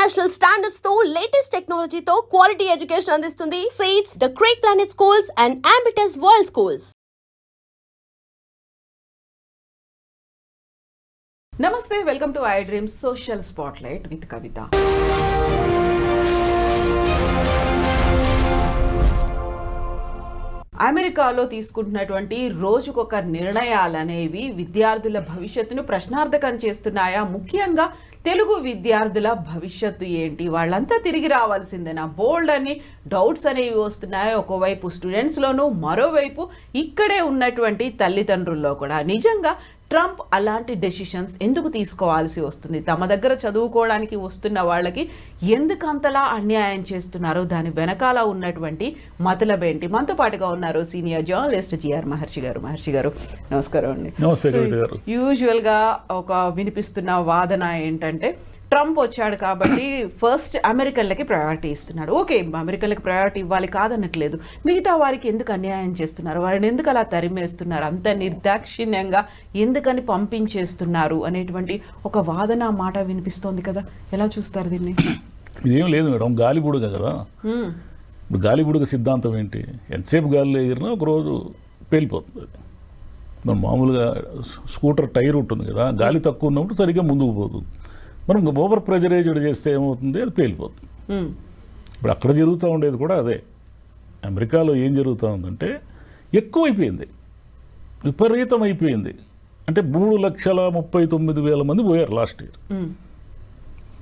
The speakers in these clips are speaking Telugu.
ఇంటర్నేషనల్ స్టాండర్డ్స్ తో లేటెస్ట్ టెక్నాలజీతో క్వాలిటీ ఎడ్యుకేషన్ అందిస్తుంది seats the Creek Planet schools and Ambitus World schools. నమస్తే, welcome to iDream social spotlight with Kavitha. అమెరికాలో తీసుకుంటున్నటువంటి రోజుకొక నిర్ణయాలనేవి విద్యార్థుల భవిష్యత్తును ప్రశ్నార్థకం చేస్తున్నాయా? ముఖ్యంగా తెలుగు విద్యార్థుల భవిష్యత్తు ఏంటి? వాళ్ళంతా తిరిగి రావాల్సిందేనా? బోల్డ్ అని డౌట్స్ అనేవి వస్తున్నాయి ఒకవైపు స్టూడెంట్స్లోనూ, మరోవైపు ఇక్కడే ఉన్నటువంటి తల్లిదండ్రుల్లో కూడా. నిజంగా ట్రంప్ అలాంటి డెసిషన్స్ ఎందుకు తీసుకోవాల్సి వస్తుంది? తమ దగ్గర చదువుకోవడానికి వస్తున్న వాళ్ళకి ఎందుకు అంతలా అన్యాయం చేస్తున్నారో, దాని వెనకాల ఉన్నటువంటి మతలబేంటి? మనతో పాటుగా ఉన్నారు సీనియర్ జర్నలిస్ట్ జిఆర్ మహర్షి గారు. మహర్షి గారు నమస్కారం అండి. యూజువల్గా ఒక వినిపిస్తున్న వాదన ఏంటంటే, ట్రంప్ వచ్చాడు కాబట్టి ఫస్ట్ అమెరికన్లకి ప్రయారిటీ ఇస్తున్నాడు. ఓకే, అమెరికన్లకి ప్రయారిటీ ఇవ్వాలి, కాదనట్లేదు. మిగతా వారికి ఎందుకు అన్యాయం చేస్తున్నారు? వారిని ఎందుకు అలా తరిమేస్తున్నారు? అంత నిర్దాక్షిణ్యంగా ఎందుకని పంపించేస్తున్నారు అనేటువంటి ఒక వాదన మాట వినిపిస్తోంది కదా. ఎలా చూస్తారు దీన్ని? ఇదేం లేదు మేడం, గాలిబుడగ కదా. ఇప్పుడు గాలిబుడగ సిద్ధాంతం ఏంటి? ఎంతసేపు గాలిలో ఎగిరినా ఒకరోజు పేలిపోతుంది. మనం మామూలుగా స్కూటర్ టైర్ ఉంటుంది కదా, గాలి తక్కువ ఉన్నప్పుడు సరిగ్గా ముందుకు పోతుంది. మనం ఓవర్ ప్రెజరైజ్డ్ చేస్తే ఏమవుతుంది? అది పేలిపోతుంది. ఇప్పుడు అక్కడ జరుగుతూ ఉండేది కూడా అదే. అమెరికాలో ఏం జరుగుతూ ఉందంటే, ఎక్కువైపోయింది, విపరీతం అయిపోయింది. అంటే 3,39,000 మంది పోయారు లాస్ట్ ఇయర్.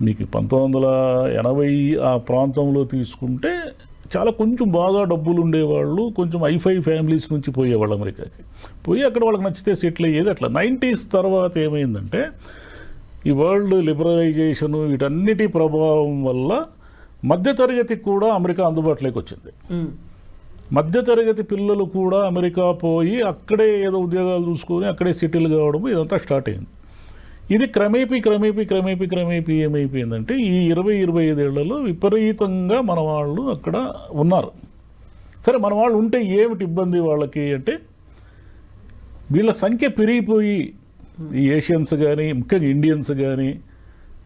మీకు 1980 ఆ ప్రాంతంలో తీసుకుంటే చాలా కొంచెం బాగా డబ్బులు ఉండేవాళ్ళు, కొంచెం ఐఫై ఫ్యామిలీస్ నుంచి పోయేవాళ్ళు అమెరికాకి. పోయి అక్కడ వాళ్ళకి నచ్చితే సెటిల్ అయ్యేది. అట్లా 90s తర్వాత ఏమైందంటే, ఈ వరల్డ్ లిబరలైజేషను వీటన్నిటి ప్రభావం వల్ల మధ్యతరగతికి కూడా అమెరికా అందుబాటులోకి వచ్చింది. మధ్యతరగతి పిల్లలు కూడా అమెరికా పోయి అక్కడే ఏదో ఉద్యోగాలు చూసుకొని అక్కడే సెటిల్ కావడం ఇదంతా స్టార్ట్ అయింది. ఇది క్రమేపీ ఏమైపోయిందంటే, ఈ 20-25 ఏళ్లలో విపరీతంగా మన వాళ్ళు అక్కడ ఉన్నారు. సరే, మన వాళ్ళు ఉంటే ఏమిటి ఇబ్బంది వాళ్ళకి అంటే, వీళ్ళ సంఖ్య పెరిగిపోయి, ఈ ఏషియన్స్ కానీ ముఖ్యంగా ఇండియన్స్ కానీ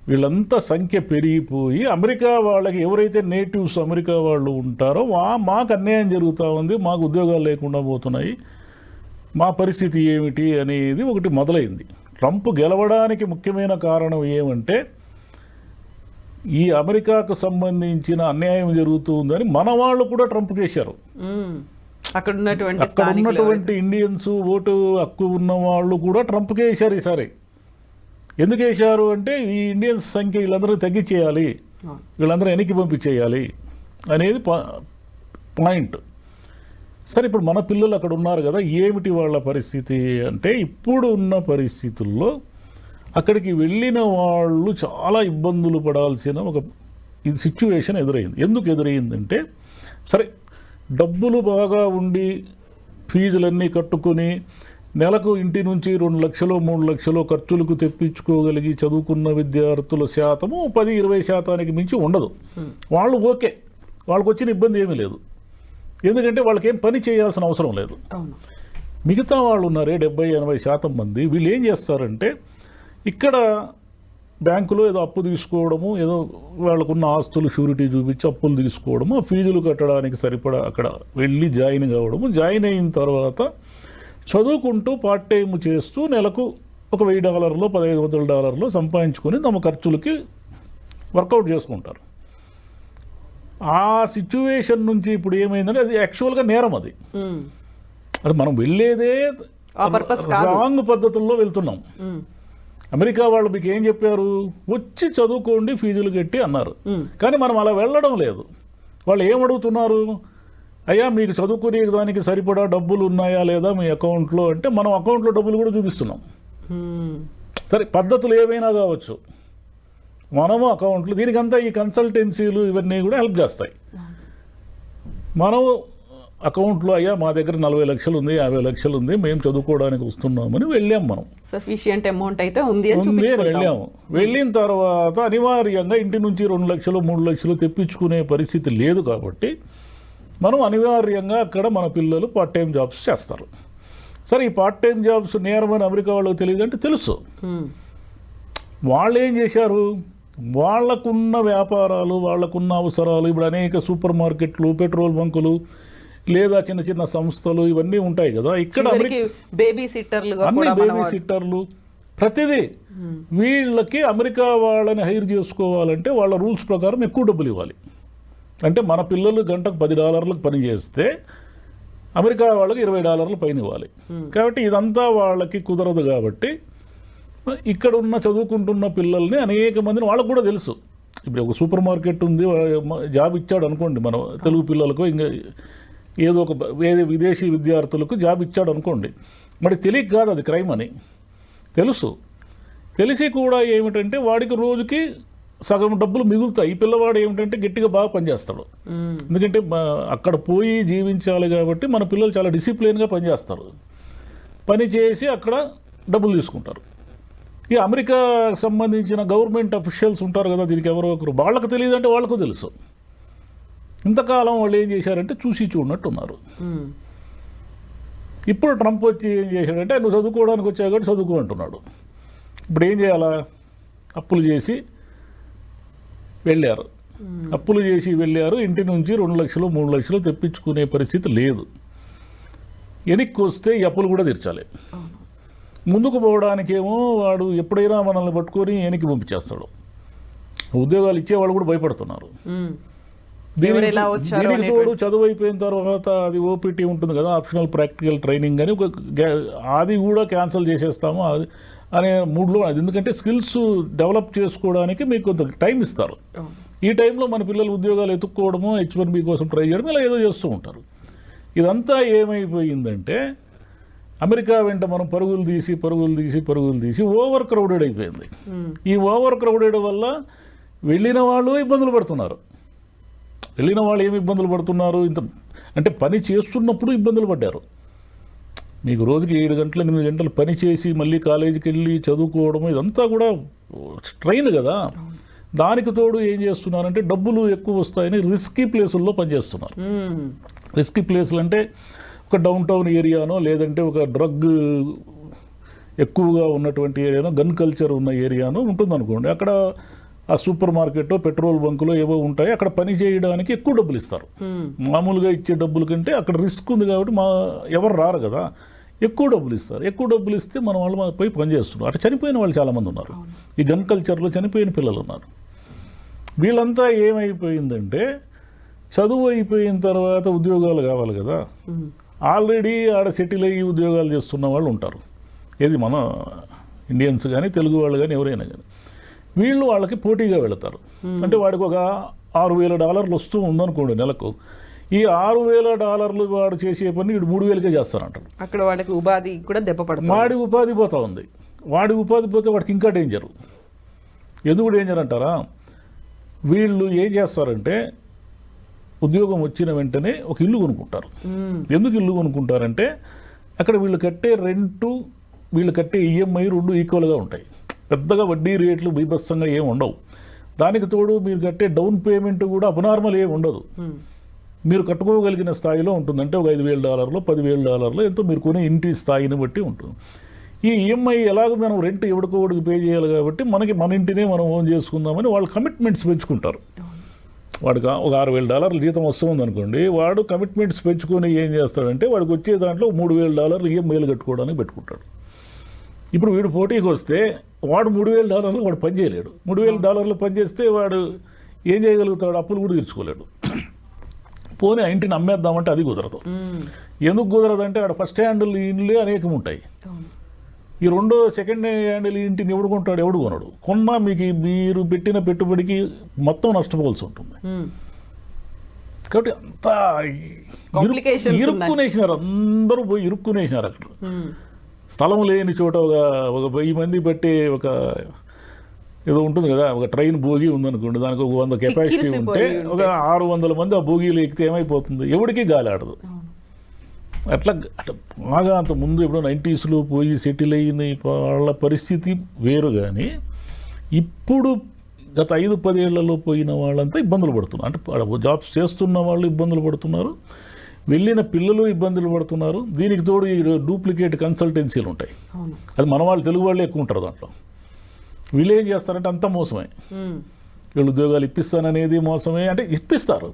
వీళ్ళంతా సంఖ్య పెరిగిపోయి అమెరికా వాళ్ళకి ఎవరైతే నేటివ్స్ అమెరికా వాళ్ళు ఉంటారో మాకు అన్యాయం జరుగుతూ ఉంది, మాకు ఉద్యోగాలు లేకుండా పోతున్నాయి, మా పరిస్థితి ఏమిటి అనేది ఒకటి మొదలైంది. ట్రంప్ గెలవడానికి ముఖ్యమైన కారణం ఏమంటే, ఈ అమెరికాకు సంబంధించిన అన్యాయం జరుగుతుందని మన వాళ్ళు కూడా ట్రంప్ చేశారు. అక్కడ ఉన్నటువంటి ఇండియన్స్, ఓటు హక్కు ఉన్న వాళ్ళు కూడా ట్రంప్కే వేశారు ఈసారి. ఎందుకు వేశారు అంటే, ఈ ఇండియన్స్ సంఖ్య వీళ్ళందరూ తగ్గించేయాలి, వీళ్ళందరూ వెనక్కి పంపించేయాలి అనేది పాయింట్. సరే, ఇప్పుడు మన పిల్లలు అక్కడ ఉన్నారు కదా, ఏమిటి వాళ్ళ పరిస్థితి అంటే, ఇప్పుడు ఉన్న పరిస్థితుల్లో అక్కడికి వెళ్ళిన వాళ్ళు చాలా ఇబ్బందులు పడాల్సిన ఒక సిచ్యువేషన్ ఎదురైంది. ఎందుకు ఎదురైందంటే, సరే డబ్బులు బాగా ఉండి ఫీజులన్నీ కట్టుకొని నెలకు ఇంటి నుంచి 2 లక్షలు 3 లక్షలు ఖర్చులకు తెప్పించుకోగలిగి చదువుకున్న విద్యార్థుల శాతము 10-20% మించి ఉండదు. వాళ్ళు ఓకే, వాళ్ళకు వచ్చిన ఇబ్బంది ఏమీ లేదు, ఎందుకంటే వాళ్ళకి ఏం పని చేయాల్సిన అవసరం లేదు. మిగతా వాళ్ళు ఉన్నారే 70-80% మంది, వీళ్ళు ఏం చేస్తారంటే, ఇక్కడ బ్యాంకులో ఏదో అప్పు తీసుకోవడము, ఏదో వాళ్ళకున్న ఆస్తులు షూరిటీ చూపించి అప్పులు తీసుకోవడము, ఫీజులు కట్టడానికి సరిపడా అక్కడ వెళ్ళి జాయిన్ కావడము, జాయిన్ అయిన తర్వాత చదువుకుంటూ పార్ట్ టైం చేస్తూ నెలకు ఒక $1,000 $1,500 సంపాదించుకొని తమ ఖర్చులకి వర్కౌట్ చేసుకుంటారు. ఆ సిచ్యువేషన్ నుంచి ఇప్పుడు ఏమైందంటే, అది యాక్చువల్గా నేరం. అది మనం వెళ్ళేదే రాంగ్ పద్ధతుల్లో వెళ్తున్నాం. అమెరికా వాళ్ళు మీకు ఏం చెప్పారు? వచ్చి చదువుకోండి, ఫీజులు కట్టి అన్నారు. కానీ మనం అలా వెళ్ళడం లేదు. వాళ్ళు ఏమడుగుతున్నారు? అయ్యా, మీకు చదువుకునే దానికి సరిపడా డబ్బులు ఉన్నాయా లేదా మీ అకౌంట్లో అంటే, మనం అకౌంట్లో డబ్బులు కూడా చూపిస్తున్నాం. సరే, పద్ధతులు ఏమైనా కావచ్చు, మనము అకౌంట్లు, దీనికంతా ఈ కన్సల్టెన్సీలు ఇవన్నీ కూడా హెల్ప్ చేస్తాయి. మనం అకౌంట్లో, అయ్యా మా దగ్గర 40 లక్షలు ఉంది, 50 లక్షలు ఉంది, మేము చదువుకోవడానికి వస్తున్నామని వెళ్ళాం. మనం సఫిషియంట్ అమౌంట్ అయితే ఉంది వెళ్ళాము. వెళ్ళిన తర్వాత అనివార్యంగా ఇంటి నుంచి 2 లక్షలు 3 లక్షలు తెప్పించుకునే పరిస్థితి లేదు కాబట్టి మనం అనివార్యంగా అక్కడ మన పిల్లలు పార్ట్ టైం జాబ్స్ చేస్తారు. సరే, ఈ పార్ట్ టైం జాబ్స్ నేరమని అమెరికా వాళ్ళకి తెలియదు అంటే తెలుసు. వాళ్ళు ఏం చేశారు? వాళ్ళకున్న వ్యాపారాలు, వాళ్ళకున్న అవసరాలు, ఇప్పుడు అనేక సూపర్ మార్కెట్లు, పెట్రోల్ బంకులు, లేదా చిన్న చిన్న సంస్థలు ఇవన్నీ ఉంటాయి కదా. ఇక్కడ బేబీ సిట్టర్లు, అన్ని బేబీ సిట్టర్లు, ప్రతిదీ వీళ్ళకి అమెరికా వాళ్ళని హైర్ చేసుకోవాలంటే వాళ్ళ రూల్స్ ప్రకారం ఎక్కువ డబ్బులు ఇవ్వాలి. అంటే మన పిల్లలు గంటకు $10 పని చేస్తే అమెరికా వాళ్ళకి $20 పైన ఇవ్వాలి. కాబట్టి ఇదంతా వాళ్ళకి కుదరదు. కాబట్టి ఇక్కడ ఉన్న చదువుకుంటున్న పిల్లల్ని అనేక మందిని వాళ్ళకు కూడా తెలుసు. ఇప్పుడు ఒక సూపర్ మార్కెట్ ఉంది, జాబ్ ఇచ్చాడు అనుకోండి, మన తెలుగు పిల్లలకు, ఇంకా ఏదో ఒక విదేశీ విద్యార్థులకు జాబ్ ఇచ్చాడు అనుకోండి, మరి తెలియక కాదు అది క్రైమ్ అని తెలుసు. తెలిసి కూడా ఏమిటంటే వాడికి రోజుకి సగం డబ్బులు మిగులుతాయి. ఈ పిల్లవాడు ఏమిటంటే గట్టిగా బాగా పనిచేస్తాడు. ఎందుకంటే అక్కడ పోయి జీవించాలి కాబట్టి మన పిల్లలు చాలా డిసిప్లిన్గా పనిచేస్తారు. పని చేసి అక్కడ డబ్బులు తీసుకుంటారు. ఈ అమెరికా సంబంధించిన గవర్నమెంట్ అఫీషియల్స్ ఉంటారు కదా, దీనికి ఎవరో ఒకరు, వాళ్ళకు తెలియదు అంటే వాళ్ళకు తెలుసు. ఇంతకాలం వాళ్ళు ఏం చేశారంటే చూసి చూడనట్టు ఉన్నారు. ఇప్పుడు ట్రంప్ వచ్చి ఏం చేశాడంటే నువ్వు చదువుకోవడానికి వచ్చావు కాబట్టి చదువుకో అంటున్నాడు. ఇప్పుడు ఏం చేయాలా? అప్పులు చేసి వెళ్ళారు. అప్పులు చేసి వెళ్ళారు. ఇంటి నుంచి 2 లక్షలు 3 లక్షలు తెప్పించుకునే పరిస్థితి లేదు. వెనక్కి వస్తే ఈ అప్పులు కూడా తీర్చాలి. ముందుకు పోవడానికేమో వాడు ఎప్పుడైనా మనల్ని పట్టుకొని వెనక్కి పంపించేస్తాడు. ఉద్యోగాలు ఇచ్చేవాళ్ళు కూడా భయపడుతున్నారు. దీనికి తోడు చదువు అయిపోయిన తర్వాత అది ఓపీటీ ఉంటుంది కదా, ఆప్షనల్ ప్రాక్టికల్ ట్రైనింగ్ అని, అది కూడా క్యాన్సిల్ చేసేస్తాము అనే మూడ్లో. అది ఎందుకంటే స్కిల్స్ డెవలప్ చేసుకోవడానికి మీకు కొంత టైం ఇస్తారు. ఈ టైంలో మన పిల్లలు ఉద్యోగాలు ఎత్తుక్కోవడము, H1B కోసం ట్రై చేయడం, ఇలా ఏదో చేస్తూ ఉంటారు. ఇదంతా ఏమైపోయిందంటే అమెరికా వెంట మనం పరుగులు తీసి ఓవర్ క్రౌడెడ్ అయిపోయింది. ఈ ఓవర్ క్రౌడెడ్ వల్ల వెళ్ళిన వాళ్ళు ఇబ్బందులు పడుతున్నారు. వెళ్ళిన వాళ్ళు ఏమి ఇబ్బందులు పడుతున్నారు? అంటే పని చేస్తున్నప్పుడు ఇబ్బందులు పడ్డారు. మీకు రోజుకి 7 గంటలు 8 గంటలు పని చేసి మళ్ళీ కాలేజీకి వెళ్ళి చదువుకోవడం, ఇదంతా కూడా స్ట్రెయిన్ కదా. దానికి తోడు ఏం చేస్తున్నారంటే డబ్బులు ఎక్కువ వస్తాయని రిస్కీ ప్లేసుల్లో పనిచేస్తున్నారు. రిస్కీ ప్లేసులు అంటే ఒక డౌన్ టౌన్ ఏరియానో, లేదంటే ఒక డ్రగ్ ఎక్కువగా ఉన్నటువంటి ఏరియానో, గన్ కల్చర్ ఉన్న ఏరియానో ఉంటుందనుకోండి. అక్కడ ఆ సూపర్ మార్కెట్, పెట్రోల్ బంకులో ఏవో ఉంటాయి, అక్కడ పని చేయడానికి ఎక్కువ డబ్బులు ఇస్తారు. మామూలుగా ఇచ్చే డబ్బుల కంటే అక్కడ రిస్క్ ఉంది కాబట్టి ఎవరు రారు కదా, ఎక్కువ డబ్బులు ఇస్తారు. ఎక్కువ డబ్బులు ఇస్తే మన వాళ్ళు పోయి పని చేస్తున్నారు. అటు చనిపోయిన వాళ్ళు చాలామంది ఉన్నారు. ఈ గన్ కల్చర్లో చనిపోయిన పిల్లలు ఉన్నారు. వీళ్ళంతా ఏమైపోయిందంటే చదువు అయిపోయిన తర్వాత ఉద్యోగాలు కావాలి కదా, ఆల్రెడీ ఆడ సెటిల్ అయ్యి ఉద్యోగాలు చేస్తున్న వాళ్ళు ఉంటారు. ఏది మన ఇండియన్స్ కానీ తెలుగు వాళ్ళు కానీ ఎవరైనా కానీ, వీళ్ళు వాళ్ళకి పోటీగా వెళతారు. అంటే వాడికి ఒక $6,000 వస్తూ ఉందనుకోండి నెలకు. ఈ $6,000 వాడు చేసే పని వీడు 3,000కే చేస్తారంటారు. అక్కడ వాడికి ఉపాధి కూడా దెబ్బపడుతుంది. వాడి ఉపాధి పోతా ఉంది. వాడి ఉపాధి పోతే వాడికి ఇంకా డేంజరు. ఎందుకు డేంజర్ అంటారా? వీళ్ళు ఏం చేస్తారంటే ఉద్యోగం వచ్చిన వెంటనే ఒక ఇల్లు కొనుక్కుంటారు. ఎందుకు ఇల్లు కొనుక్కుంటారంటే అక్కడ వీళ్ళు కట్టే రెంటు, వీళ్ళు కట్టే EMI 2 ఈక్వల్గా ఉంటాయి. పెద్దగా వడ్డీ రేట్లు బీభత్సంగా ఏమి ఉండవు. దానికి తోడు మీరు కట్టే డౌన్ పేమెంట్ కూడా అబ్నార్మల్ ఏమి ఉండదు. మీరు కట్టుకోగలిగిన స్థాయిలో ఉంటుంది. అంటే ఒక $5,000 $10,000 ఎంతో మీరు కొనే ఇంటి స్థాయిని బట్టి ఉంటుంది. ఈ EMI ఎలాగో మనం రెంట్ ఎవడికోడికి పే చేయాలి కాబట్టి మన ఇంటినే మనం ఓన్ చేసుకుందామని వాళ్ళు కమిట్మెంట్స్ పెంచుకుంటారు. వాడికి ఒక $6,000 జీతం వస్తుంది అనుకోండి, వాడు కమిట్మెంట్స్ పెంచుకొని ఏం చేస్తాడంటే వాడికి వచ్చే దాంట్లో $3,000 EMIలు కట్టుకోవడానికి పెట్టుకుంటాడు. ఇప్పుడు వీడు పోటీకి వస్తే వాడు $3,000 వాడు పని చేయలేడు. $3,000 పని చేస్తే వాడు ఏం చేయగలుగుతాడు? అప్పులు కూడా తీర్చుకోలేడు. పోనీ ఆ ఇంటిని అమ్మేద్దామంటే అది కుదరదు. ఎందుకు కుదరదంటే ఆడ ఫస్ట్ హ్యాండిల్ ఇండ్లే అనేకం ఉంటాయి. ఈ సెకండ్ హ్యాండిల్ ఇంటిని ఎవడు కొంటాడు? ఎవడు కొనడు. కొన్నా మీకు మీరు పెట్టిన పెట్టుబడికి మొత్తం నష్టపోవాల్సి ఉంటుంది. కాబట్టి అంతా ఇరుక్కునేసినారు. అందరూ పోయి ఇరుక్కునేసినారు. అక్కడ స్థలం లేని చోట ఒక 1000 మంది బట్టి ఒక ఏదో ఉంటుంది కదా, ఒక ట్రైన్ బోగి ఉందనుకోండి, దానికి ఒక 100 కెపాసిటీ ఉంటే ఒక 600 మంది ఆ బోగీలు ఎక్కితే ఏమైపోతుంది? ఎవరికి గాలి ఆడదు. అట్లా బాగా అంత ముందు ఎప్పుడో 90sలో పోయి సెటిల్ అయిన వాళ్ళ పరిస్థితి వేరు. కానీ ఇప్పుడు గత 5-10 ఏళ్లలో పోయిన వాళ్ళంతా ఇబ్బందులు పడుతున్నారు. అంటే జాబ్స్ చేస్తున్న వాళ్ళు ఇబ్బందులు పడుతున్నారు, వెళ్ళిన పిల్లలు ఇబ్బందులు పడుతున్నారు. దీనికి తోడు ఈ డూప్లికేట్ కన్సల్టెన్సీలు ఉంటాయి. అది మన వాళ్ళు తెలుగు వాళ్ళే ఎక్కువ ఉంటారు దాంట్లో. వీళ్ళు ఏం చేస్తారంటే అంత మోసమే. వీళ్ళు ఉద్యోగాలు ఇప్పిస్తాననేది మోసమే, అంటే ఇప్పిస్తారు,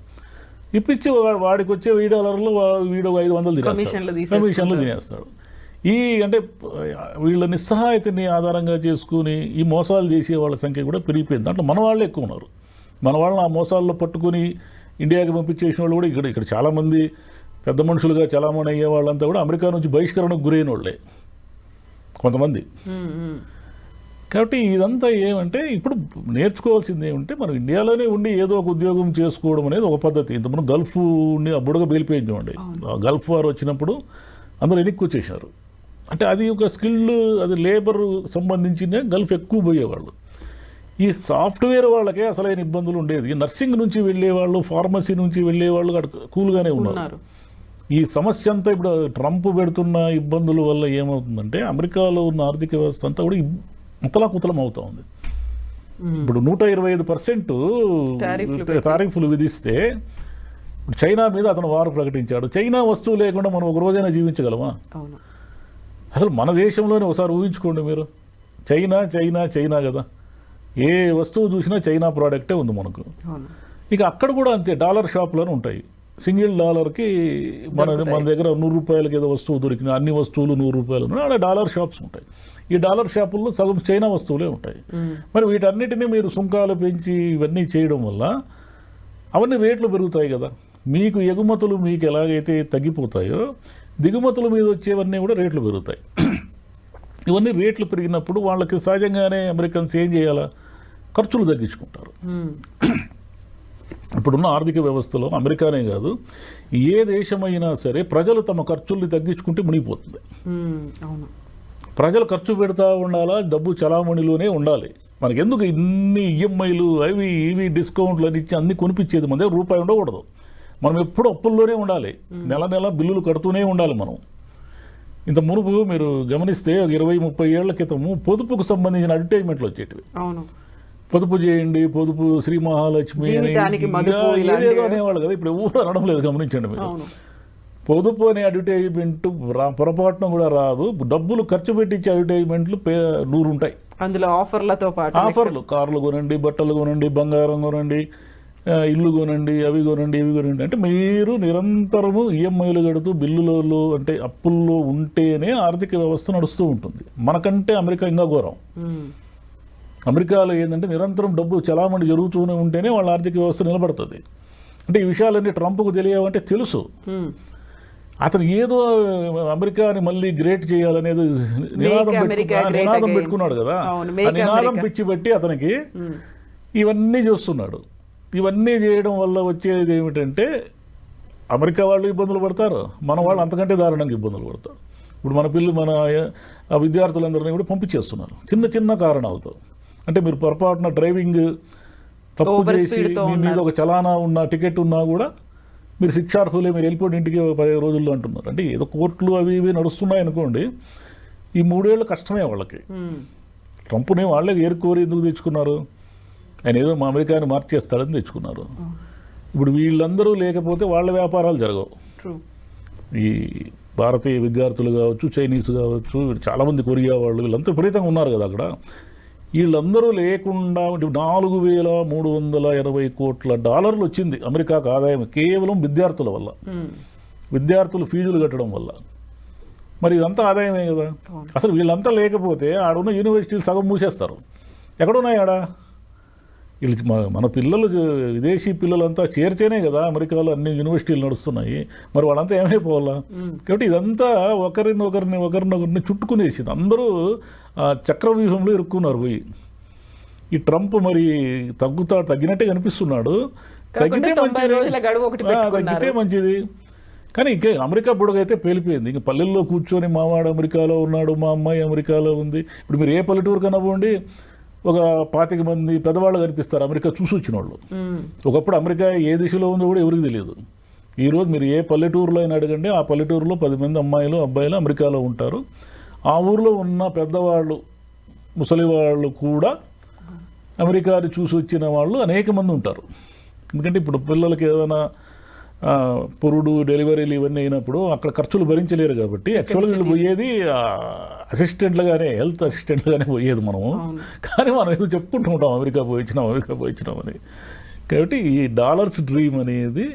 ఇప్పించి వాడికి వచ్చే $1000 వీడు 500 కమిషన్లు తినేస్తాడు. అంటే వీళ్ళ నిస్సహాయతని ఆధారంగా చేసుకుని ఈ మోసాలు చేసే వాళ్ళ సంఖ్య కూడా పెరిగిపోయింది. దాంట్లో మన వాళ్ళే ఎక్కువ ఉన్నారు. మన వాళ్ళని ఆ మోసాల్లో పట్టుకుని ఇండియాకి పంపించేసిన వాళ్ళు కూడా ఇక్కడ చాలామంది పెద్ద మనుషులుగా చలామణి అయ్యే వాళ్ళంతా కూడా అమెరికా నుంచి బహిష్కరణకు గురైన వాళ్ళే కొంతమంది. కాబట్టి ఇదంతా ఏమంటే ఇప్పుడు నేర్చుకోవాల్సింది ఏమంటే మనం ఇండియాలోనే ఉండి ఏదో ఒక ఉద్యోగం చేసుకోవడం అనేది ఒక పద్ధతి. ఇంతకుముందు గల్ఫ్ ఉండి ఆ బుడగ పేలిపోయింది చూడండి, గల్ఫ్ వార్ వచ్చినప్పుడు అందరూ వెనక్కి వచ్చేసారు. అంటే అది ఒక స్కిల్డ్, అది లేబర్ సంబంధించిన గల్ఫ్ ఎక్కువ పోయేవాళ్ళు. ఈ సాఫ్ట్వేర్ వాళ్ళకే అసలైన ఇబ్బందులు ఉండేది. నర్సింగ్ నుంచి వెళ్ళేవాళ్ళు, ఫార్మసీ నుంచి వెళ్ళేవాళ్ళు కూల్గానే ఉన్నారు. ఈ సమస్య అంతా ఇప్పుడు ట్రంప్ పెడుతున్న ఇబ్బందుల వల్ల ఏమవుతుందంటే అమెరికాలో ఉన్న ఆర్థిక వ్యవస్థ అంతా కూడా ముతలాకుతలం అవుతా ఉంది. ఇప్పుడు 125% టారిఫ్లు విధిస్తే ఇప్పుడు చైనా మీద అతను వారు ప్రకటించాడు. చైనా వస్తువు లేకుండా మనం ఒక రోజైనా జీవించగలమా? అసలు మన దేశంలోనే ఒకసారి ఊహించుకోండి మీరు, చైనా చైనా చైనా కదా, ఏ వస్తువు చూసినా చైనా ప్రోడక్టే ఉంది మనకు. ఇక అక్కడ కూడా అంతే, డాలర్ షాపులను ఉంటాయి. సింగిల్ డాలర్కి మన దగ్గర $100 ఏదో వస్తువు దొరికిన అన్ని వస్తువులు $100 ఉన్నాయి, అక్కడ డాలర్ షాప్స్ ఉంటాయి. ఈ డాలర్ షాపుల్లో సగం చైనా వస్తువులే ఉంటాయి. మరి వీటన్నిటినీ మీరు సుంకాలు పెంచి ఇవన్నీ చేయడం వల్ల అవన్నీ రేట్లు పెరుగుతాయి కదా. మీకు ఎగుమతులు మీకు ఎలాగైతే తగ్గిపోతాయో దిగుమతుల మీద వచ్చేవన్నీ కూడా రేట్లు పెరుగుతాయి. ఇవన్నీ రేట్లు పెరిగినప్పుడు వాళ్ళకి సహజంగానే అమెరికన్స్ ఏం చేయాలా, ఖర్చులు తగ్గించుకుంటారు. ఇప్పుడున్న ఆర్థిక వ్యవస్థలో అమెరికానే కాదు, ఏ దేశమైనా సరే ప్రజలు తమ ఖర్చుల్ని తగ్గించుకుంటే మునిగిపోతుంది. ప్రజలు ఖర్చు పెడతా ఉండాలా, డబ్బు చలామణిలోనే ఉండాలి. మనకి ఎందుకు ఇన్ని ఈఎంఐలు అవి ఇవి డిస్కౌంట్లు అని ఇచ్చి అన్ని కొనిపించేది? మన దగ్గర రూపాయి ఉండకూడదు. మనం ఎప్పుడు అప్పుల్లోనే ఉండాలి, నెల నెల బిల్లులు కడుతూనే ఉండాలి. మనం ఇంత మునుపు మీరు గమనిస్తే 20-30 ఏళ్ల క్రితము పొదుపుకు సంబంధించిన అడ్వర్టైజ్మెంట్లు వచ్చేటివి. పొదుపు చేయండి, పొదుపు శ్రీ మహాలక్ష్మి ఏదేదో అనేవాళ్ళు కదా. ఇప్పుడు ఎవరు అనడం లేదు, గమనించండి మీరు. పొదుపు అనే అడ్వర్టైజ్మెంట్ పొరపాటున కూడా రాదు. డబ్బులు ఖర్చు పెట్టించే అడ్వర్టైజ్మెంట్లు 100 ఉంటాయి. అందులో ఆఫర్లతో పాటు ఆఫర్లు, కార్లు కొనండి, బట్టలు కొనండి, బంగారం కొనండి, ఇల్లు కొనండి, అవి కొనండి, ఇవి కొనండి. అంటే మీరు నిరంతరము ఈఎంఐలు కడుతూ బిల్లులలో అంటే అప్పుల్లో ఉంటేనే ఆర్థిక వ్యవస్థ నడుస్తూ ఉంటుంది. మనకంటే అమెరికా ఇంకా ఘోరం. అమెరికాలో ఏంటంటే నిరంతరం డబ్బు చలామణి జరుగుతూనే ఉంటేనే వాళ్ళ ఆర్థిక వ్యవస్థ నిలబడుతుంది. అంటే ఈ విషయాలన్నీ ట్రంప్కు తెలియవంటే తెలుసు. అతను ఏదో అమెరికాని మళ్ళీ గ్రేట్ చేయాలనేది నినాదం పెట్టుకున్నాడు కదా. ఆ నినాదం పిచ్చి పెట్టి అతనికి ఇవన్నీ చేస్తున్నాడు. ఇవన్నీ చేయడం వల్ల వచ్చేది ఏమిటంటే అమెరికా వాళ్ళు ఇబ్బందులు పడతారు, మన వాళ్ళు అంతకంటే దారుణంగా ఇబ్బందులు పడతారు. ఇప్పుడు మన విద్యార్థులందరినీ కూడా పంపించేస్తున్నారు చిన్న చిన్న కారణాలతో. అంటే మీరు పొరపాటున డ్రైవింగ్ తప్పు చేసి మీ మీద ఒక చలానా ఉన్న టికెట్ ఉన్నా కూడా మీరు శిక్షార్హులే, మీరు వెళ్ళిపోయిన ఇంటికి 15 రోజుల్లో అంటున్నారు. అంటే ఏదో కోర్టులు అవి ఇవి నడుస్తున్నాయి అనుకోండి. ఈ 3 ఏళ్ళు కష్టమే వాళ్ళకి. ట్రంప్ని వాళ్ళే ఏరుకోరి ఎందుకు తెచ్చుకున్నారు? ఆయన ఏదో మా అమెరికాని మార్చేస్తాడని తెచ్చుకున్నారు. ఇప్పుడు వీళ్ళందరూ లేకపోతే వాళ్ళ వ్యాపారాలు జరగవు. ఈ భారతీయ విద్యార్థులు కావచ్చు, చైనీస్ కావచ్చు, చాలామంది కొరియా వాళ్ళు, వీళ్ళంతా విపరీతంగా ఉన్నారు కదా అక్కడ. వీళ్ళందరూ లేకుండా $4,380 కోట్ల వచ్చింది అమెరికాకు ఆదాయం కేవలం విద్యార్థుల వల్ల, విద్యార్థులు ఫీజులు కట్టడం వల్ల. మరి ఇదంతా ఆదాయమే కదా. అసలు వీళ్ళంతా లేకపోతే ఆడున్న యూనివర్సిటీలు సగం మూసేస్తారు. ఎక్కడున్నాయి ఆడ? వీళ్ళు మన పిల్లలు, విదేశీ పిల్లలంతా చేరితేనే కదా అమెరికాలో అన్ని యూనివర్సిటీలు నడుస్తున్నాయి. మరి వాళ్ళంతా ఏమైపోవాలా? కాబట్టి ఇదంతా ఒకరినొకరిని చుట్టుకునేసింది. అందరూ చక్రవ్యూహంలో ఇరుక్కున్నారు పోయి. ఈ ట్రంప్ మరి తగ్గినట్టే కనిపిస్తున్నాడు. తగ్గితే మంచిది. కానీ ఇంకే అమెరికా బుడగైతే పేలిపోయింది. ఇంక పల్లెల్లో కూర్చొని మావాడు అమెరికాలో ఉన్నాడు, మా అమ్మాయి అమెరికాలో ఉంది. ఇప్పుడు మీరు ఏ పల్లెటూరు కనవ్వండి, ఒక 25 మంది పెద్దవాళ్ళు కనిపిస్తారు అమెరికా చూసి వచ్చిన వాళ్ళు. ఒకప్పుడు అమెరికా ఏ దిశలో ఉందో కూడా ఎవరికి తెలియదు. ఈరోజు మీరు ఏ పల్లెటూరులో అయినా అడగండి, ఆ పల్లెటూరులో 10 మంది అమ్మాయిలు అబ్బాయిలు అమెరికాలో ఉంటారు. ఆ ఊరిలో ఉన్న పెద్దవాళ్ళు, ముసలి వాళ్ళు కూడా అమెరికాని చూసి వచ్చిన వాళ్ళు అనేక మంది ఉంటారు. ఎందుకంటే ఇప్పుడు పిల్లలకి ఏదైనా పురుడు డెలివరీలు ఇవన్నీ అయినప్పుడు అక్కడ ఖర్చులు భరించలేరు కాబట్టి యాక్చువల్గా వీళ్ళు పోయేది అసిస్టెంట్లుగానే, హెల్త్ అసిస్టెంట్లుగానే పోయేది మనము. కానీ మనం ఏదో చెప్పుకుంటూ ఉంటాం అమెరికా పోయించినాం అని. కాబట్టి ఈ డాలర్స్ డ్రీమ్ అనేది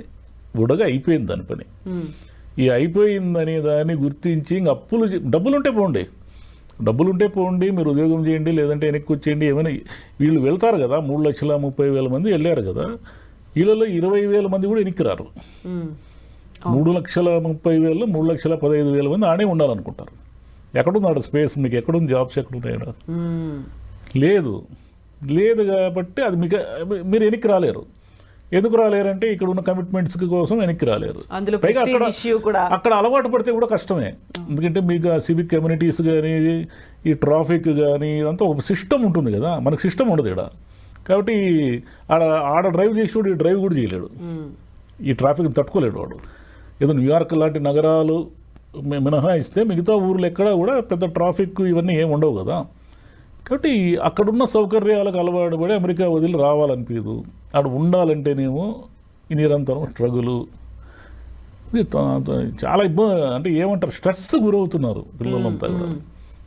బుడగా అయిపోయింది దాని పని. ఈ అయిపోయిందనే దాన్ని గుర్తించి ఇంక డబ్బులుంటే పోండి, మీరు ఉద్యోగం చేయండి, లేదంటే వెనక్కి వచ్చేయండి, ఏమైనా. వీళ్ళు వెళ్తారు కదా, 3,30,000 మంది వెళ్ళారు కదా, వీళ్ళలో 20,000 మంది కూడా వెనక్కి రారు. 3,30,000, 3,15,000 మంది ఆడే ఉండాలనుకుంటారు. ఎక్కడున్నాడు స్పేస్? మీకు ఎక్కడుంది జాబ్స్? ఎక్కడున్నాయో లేదు కాబట్టి అది మీరు వెనక్కి రాలేరు. ఎందుకు రాలేరంటే ఇక్కడ ఉన్న కమిట్మెంట్స్ కోసం వెనక్కి రాలేరు. పైగా అక్కడ అలవాటు పడితే కూడా కష్టమే. ఎందుకంటే మీకు ఆ సివిక్ కమ్యూనిటీస్ కానీ, ఈ ట్రాఫిక్ కానీ, ఇదంతా ఒక సిస్టమ్ ఉంటుంది కదా, మనకు సిస్టమ్ ఉండదు ఇక్కడ. కాబట్టి ఆడ డ్రైవ్ చేసేవాడు ఈ డ్రైవ్ కూడా చేయలేడు, ఈ ట్రాఫిక్ తట్టుకోలేడు వాడు. ఏదో న్యూయార్క్ లాంటి నగరాలు మినహాయిస్తే మిగతా ఊర్లు ఎక్కడా కూడా పెద్ద ట్రాఫిక్ ఇవన్నీ ఏమి ఉండవు కదా. కాబట్టి అక్కడున్న సౌకర్యాలకు అలవాటు పడి అమెరికా వదిలి రావాలనిపించదు. అక్కడ ఉండాలంటేనేమో ఈ నిరంతరం స్ట్రగులు, చాలా ఇబ్బంది. అంటే ఏమంటారు, స్ట్రెస్ గురవుతున్నారు పిల్లలంతా కూడా.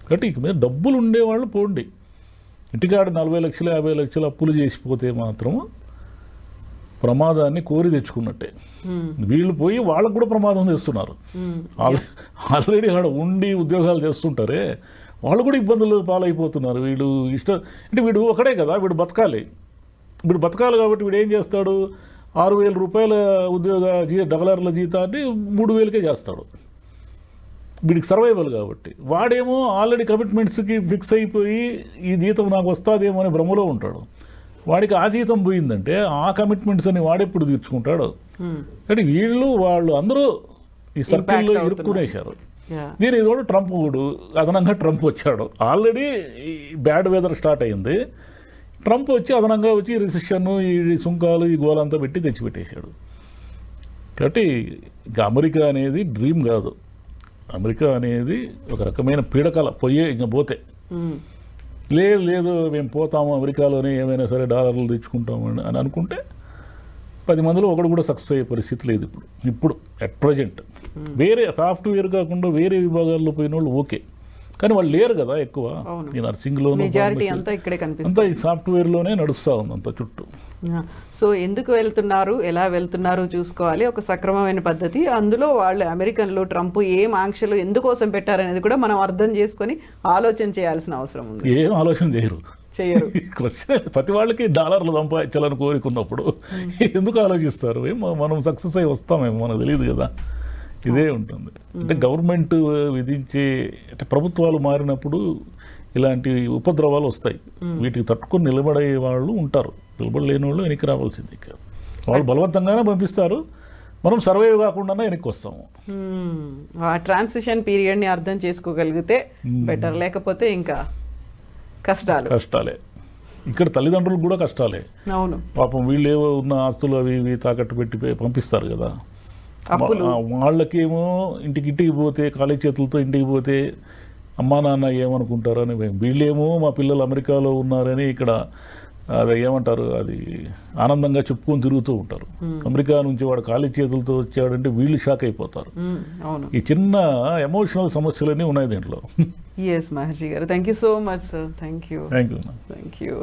కాబట్టి ఇక మీద డబ్బులు ఉండేవాళ్ళు పోండి. ఇంటికాడ 40 లక్షలు 50 లక్షలు అప్పులు చేసిపోతే మాత్రము ప్రమాదాన్ని కోరి తెచ్చుకున్నట్టే. వీళ్ళు పోయి వాళ్ళకు కూడా ప్రమాదం చేస్తున్నారు. ఆల్రెడీ ఆడ ఉండి ఉద్యోగాలు చేస్తుంటారే వాళ్ళు కూడా ఇబ్బందులు పాలైపోతున్నారు. వీడు అంటే వీడు ఒకడే కదా, వీడు బతకాలి కాబట్టి వీడు ఏం చేస్తాడు, 6,000 రూపాయల డాలర్ల జీతాన్ని 3,000కే చేస్తాడు. వీడికి సర్వైవల్ కాబట్టి. వాడేమో ఆల్రెడీ కమిట్మెంట్స్కి ఫిక్స్ అయిపోయి ఈ జీతం నాకు వస్తుందేమో అనే భ్రమలో ఉంటాడు. వాడికి ఆ జీతం పోయిందంటే ఆ కమిట్మెంట్స్ అని వాడెప్పుడు తీర్చుకుంటాడు. అంటే వాళ్ళు అందరూ ఈ సర్కిల్లో ఇరుక్కునేశారు. దీని తోడు అదనంగా ట్రంప్ వచ్చాడు. ఆల్రెడీ బ్యాడ్ వెదర్ స్టార్ట్ అయింది. ట్రంప్ అదనంగా వచ్చి రిసెషన్, ఈ సుంకాలు, ఈ గోలంతా పెట్టి తెచ్చిపెట్టేశాడు. కాబట్టి ఇంకా అమెరికా అనేది డ్రీమ్ కాదు. అమెరికా అనేది ఒక రకమైన పీడకల ఇంకా పోతే లేదు మేము పోతాము అమెరికాలోనే ఏమైనా సరే డాలర్లు తెచ్చుకుంటాము అని అనుకుంటే 10 మందిలో ఒకడు కూడా సక్సెస్ అయ్యే పరిస్థితి లేదు ఇప్పుడు అట్ ప్రజెంట్. వేరే సాఫ్ట్వేర్ కాకుండా వేరే విభాగాల్లో పోయిన వాళ్ళు ఓకే, కానీ వాళ్ళు లేరు కదా ఎక్కువ. ఈ నర్సింగ్లోనూ అంతా ఈ సాఫ్ట్వేర్లోనే నడుస్తూ ఉంది అంత చుట్టూ. సో ఎందుకు ఎలా వెళ్తున్నారు చూసుకోవాలి, ఒక సక్రమమైన పద్ధతి. అందులో వాళ్ళు అమెరికన్లు ట్రంప్ ఏం ఆంక్షలు ఎందుకోసం పెట్టారనేది కూడా మనం అర్థం చేసుకొని ఆలోచన చేయాల్సిన అవసరం ఉంది. ఏం ఆలోచన చేయరు. ప్రతి వాళ్ళకి డాలర్లు సంపాదించాలని కోరుకున్నప్పుడు ఎందుకు ఆలోచిస్తారు? మనం సక్సెస్ అయ్యి వస్తామేమో మనకు తెలియదు కదా. ఇదే ఉంటుంది. అంటే గవర్నమెంట్ విధించే, అంటే ప్రభుత్వాలు మారినప్పుడు ఇలాంటి ఉపద్రవాలు వస్తాయి. వీటికి తట్టుకొని నిలబడే వాళ్ళు ఉంటారు, నిలబడలేని వాళ్ళు వెనక్కి రావాల్సింది. వాళ్ళు బలవంతంగానే పంపిస్తారు, మనం సర్వైవ్ కాకుండా వెనక్కి వస్తాము. ఆ ట్రాన్సిషన్ పీరియడ్ని అర్థం చేసుకోగలిగితే బెటర్, లేకపోతే ఇంకా కష్టాలే. ఇక్కడ తల్లిదండ్రులు కూడా కష్టాలే. అవును, పాపం వీళ్ళు ఏవో ఉన్న ఆస్తులు అవి ఇవి తాకట్టు పెట్టి పంపిస్తారు కదా. వాళ్ళకేమో ఇంటికి పోతే ఖాళీ చేతులతో ఇంటికి పోతే అమ్మా నాన్న ఏమనుకుంటారని, వీళ్ళేమో మా పిల్లలు అమెరికాలో ఉన్నారని ఇక్కడ అది ఏమంటారు, అది ఆనందంగా చెప్పుకొని తిరుగుతూ ఉంటారు. అమెరికా నుంచి వాడు ఖాళీ చేతులతో వచ్చాడంటే వీళ్ళు షాక్ అయిపోతారు. ఈ చిన్న ఎమోషనల్ సమస్యలన్నీ ఉన్నాయి దీంట్లో. ఎస్ మహర్షి గారు, thank you so much sir. Thank you.